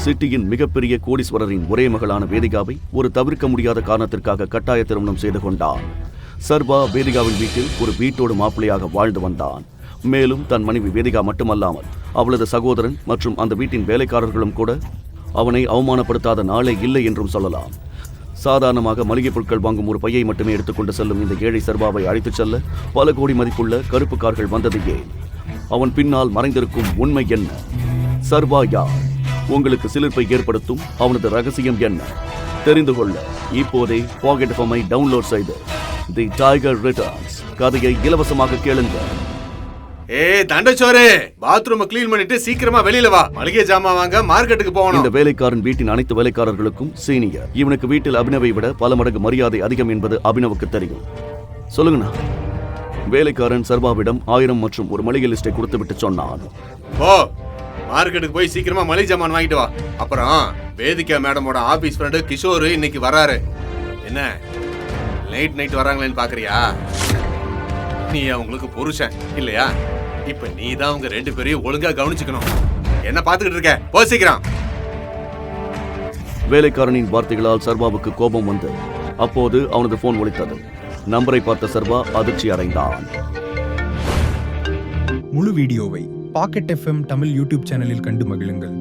சிட்டியின் மிகப்பெரிய கோடீஸ்வரரின் ஒரே மகளான வேதிகாவை ஒரு தவிர்க்க முடியாத காரணத்திற்காக கட்டாய திருமணம் செய்து கொண்டான். சர்வா வேதிகாவின் வீட்டில் ஒரு வீட்டோடு மாப்பிள்ளையாக வாழ்ந்து வந்தான். மேலும் தன் மனைவி வேதிகா மட்டுமல்லாமல் அவளது சகோதரன் மற்றும் அந்த வீட்டின் வேலைக்காரர்களும் கூட அவனை அவமானப்படுத்தாத நாளே இல்லை என்றும் சொல்லலாம். சாதாரணமாக மளிகை பொருட்கள் வாங்கும் ஒரு பையை மட்டுமே எடுத்துக்கொண்டு செல்லும் இந்த ஏழை சர்வாவை அழைத்துச் செல்ல பல கோடி மதிப்புள்ள கருப்பு கார்கள் வந்தது ஏன்? அவன் பின்னால் மறைந்திருக்கும் உண்மை என்ன? சர்வா யார்? உங்களுக்கு சிலிர்ப்பை ஏற்படுத்தும் அவனது ரகசியம் என்ன? தெரிந்து கொள்ள இப்போதே பாக்கெட் எஃப்எம்ஐ டவுன்லோட் செய்து தி டைகர் ரிட்டர்ன்ஸ் கதையை இலவசமாக கேளுங்க. தண்டச்சோரே, பாத்ரூம் கிளீன் பண்ணிட்டு சீக்கிரமா வெளியில வா. மளிகை ஜாமான் வாங்க மார்க்கெட்டுக்கு போகணும். இந்த வேலைக்காரன் வீட்டின் அனைத்து வேலைக்காரர்களுக்கும் சீனியர். இவனுக்கு வீட்டில் அபினவை விட பல மடங்கு மரியாதை அதிகம் என்பது அபினவுக்கு தெரியும். சொல்லுங்கண்ணா. வேலைக்காரன் சர்வாவிடம் 1000 மற்றும் ஒரு மளிகை லிஸ்டை கொடுத்து விட்டு சொன்னான். ஓ, மார்க்கெட்டுக்கு போய் சீக்கிரமா மளிகை ஜாமான் வாங்கிட்டு வா. அப்புறம் வேதிகா மேடமோட ஆபீஸ் ஃப்ரெண்டு கிஷோர் இன்னைக்கு வராரு. என்ன நைட் வராங்களேன்னு பாக்குறியா? நீ அவங்களுக்கு புருஷன் இல்லையா? இப்ப நீ தான் அவங்க 2 பேரையும் ஒழுங்கா கவனிச்சுக்கணும். என்ன பாத்துக்கிட்டு இருக்க? போ சீக்கிரம். வேலைக்காரனின் வார்த்தைகளால் சர்வாவுக்கு கோபம் வந்து அப்போது அவனது போன் ஒலித்தது. நம்பரை பார்த்த சர்வா அதிர்ச்சி அடைந்தான். முழு வீடியோவை பாக்கெட் எஃப்எம் தமிழ் யூடியூப் சேனலில் கண்டு மகிழுங்கள்.